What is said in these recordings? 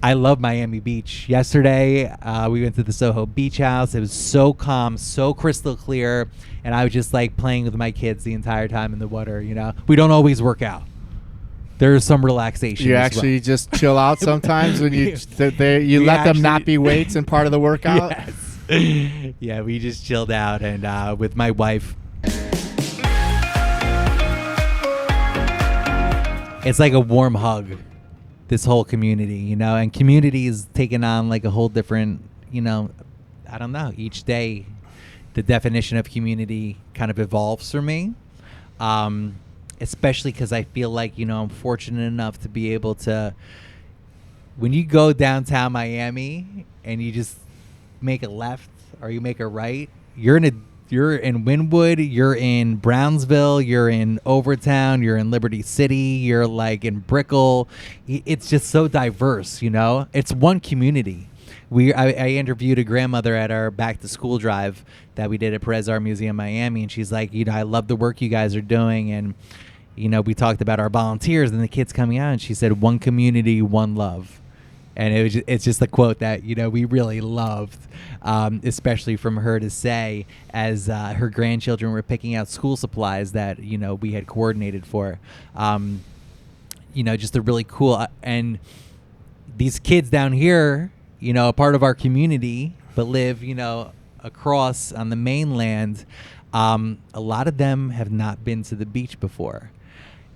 I love Miami Beach. Yesterday, we went to the Soho Beach House. It was so calm, so crystal clear, and I was just like playing with my kids the entire time in the water. You know, we don't always work out. There's some relaxation. You as actually well. just chill out sometimes when you let them not be weights and part of the workout. Yes. Yeah, we just chilled out and with my wife. It's like a warm hug. This whole community, you know, and community is taking on like a whole different, you know, I don't know. Each day, the definition of community kind of evolves for me, especially because I feel like, you know, I'm fortunate enough to be able to, when you go downtown Miami and you just make a left or you make a right, you're in Wynwood, you're in Brownsville, you're in Overtown, you're in Liberty City, you're like in Brickell. It's just so diverse, you know? It's one community. I interviewed a grandmother at our back to school drive that we did at Perez Art Museum Miami, and she's like, you know, I love the work you guys are doing. And, you know, we talked about our volunteers and the kids coming out, and she said, one community, one love. And it's just a quote that, you know, we really loved, especially from her to say as her grandchildren were picking out school supplies that, you know, we had coordinated for. You know, just a really cool. And these kids down here, you know, a part of our community, but live, you know, across on the mainland, a lot of them have not been to the beach before.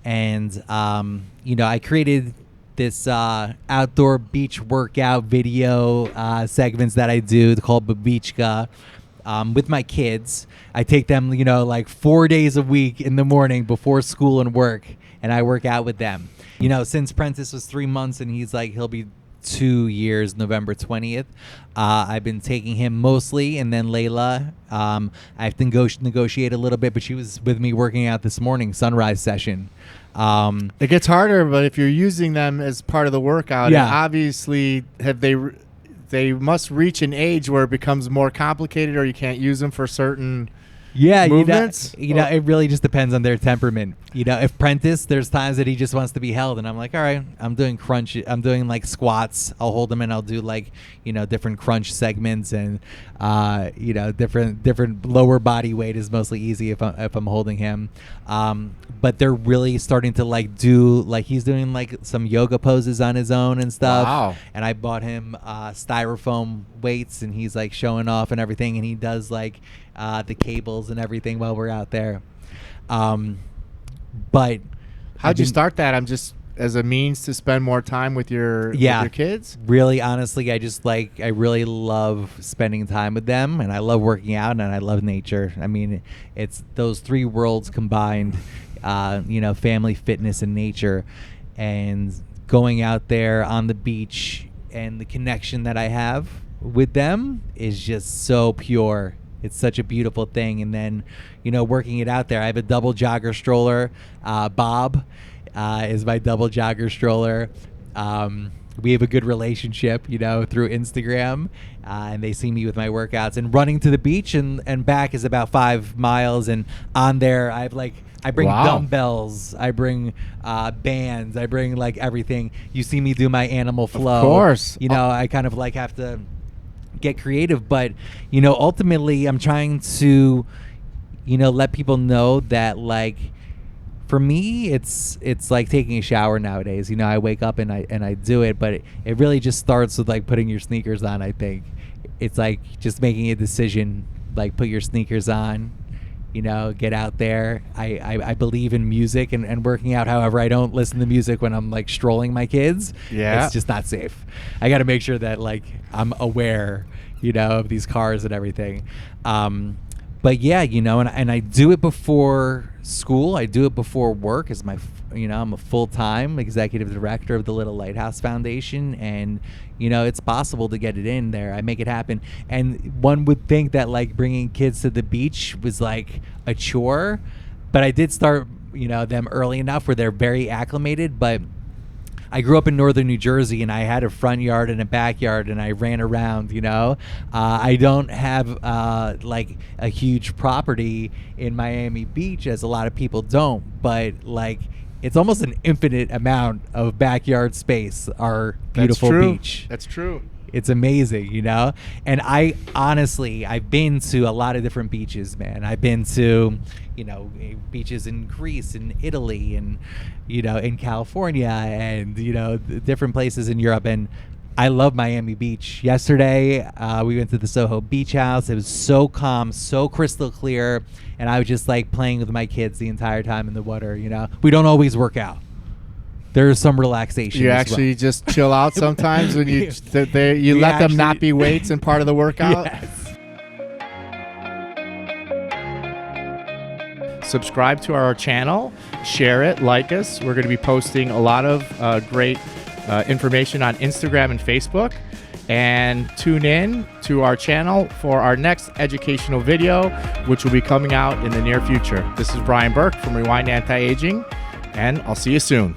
And, you know, I created this outdoor beach workout video segments that I do called Babicka with my kids. I take them, you know, like 4 days a week in the morning before school and work, and I work out with them. You know, since Prentice was 3 months and he'll be 2 years, November 20th. I've been taking him mostly, and then Layla. I have to negotiate a little bit, but she was with me working out this morning, sunrise session. It gets harder, but if you're using them as part of the workout, Yeah. obviously they must reach an age where it becomes more complicated, or you can't use them for certain movements. You know, it really just depends on their temperament. You know, if Prentice, there's times that he just wants to be held, and I'm like, all right, I'm doing crunch. I'm doing like squats. I'll hold him and I'll do like, you know, different crunch segments, and you know, different lower body weight is mostly easy if I'm holding him. But they're really starting to like do like he's doing like some yoga poses on his own and stuff. Wow. And I bought him styrofoam weights, and he's like showing off and everything, and he does like the cables and everything while we're out there. But how'd you start that? I'm just as a means to spend more time with your kids. Really, honestly, I really love spending time with them, and I love working out, and I love nature. I mean, it's those three worlds combined, you know, family, fitness, and nature, and going out there on the beach and the connection that I have with them is just so pure. It's such a beautiful thing. And then, you know, working it out there, I have a double jogger stroller. Bob is my double jogger stroller. We have a good relationship, you know, through Instagram, and they see me with my workouts. And running to the beach and back is about 5 miles. And on there, I bring dumbbells, I bring bands, I bring like everything. You see me do my animal flow. Of course. You know, I kind of like have to get creative, but you know, ultimately I'm trying to, you know, let people know that like for me it's like taking a shower nowadays. You know, I wake up and I do it, but it really just starts with like putting your sneakers on. I think it's like just making a decision, like put your sneakers on, you know, get out there. I believe in music and working out. However, I don't listen to music when I'm like strolling my kids. Yeah. It's just not safe. I got to make sure that like I'm aware, you know, of these cars and everything. But yeah, you know, and I do it before school. I do it before work as you know, I'm a full-time executive director of the Little Lighthouse Foundation, and you know, it's possible to get it in there. I make it happen. And one would think that like bringing kids to the beach was like a chore, but I did start, you know, them early enough where they're very acclimated. But I grew up in northern New Jersey, and I had a front yard and a backyard, and I ran around, you know. I don't have like a huge property in Miami Beach, as a lot of people don't, but like it's almost an infinite amount of backyard space. Our beautiful beach. That's true. It's amazing, you know? And I've been to a lot of different beaches, man. I've been to, you know, beaches in Greece and Italy and, you know, in California and, you know, different places in Europe. And I love Miami Beach. Yesterday, we went to the Soho Beach House. It was so calm, so crystal clear. And I was just like playing with my kids the entire time in the water, you know? We don't always work out. There's some relaxation. You actually just chill out sometimes when you let them not be weights and part of the workout. Yes. Subscribe to our channel, share it, like us. We're going to be posting a lot of great information on Instagram and Facebook. And tune in to our channel for our next educational video, which will be coming out in the near future. This is Brian Burke from Rewind Anti-Aging, and I'll see you soon.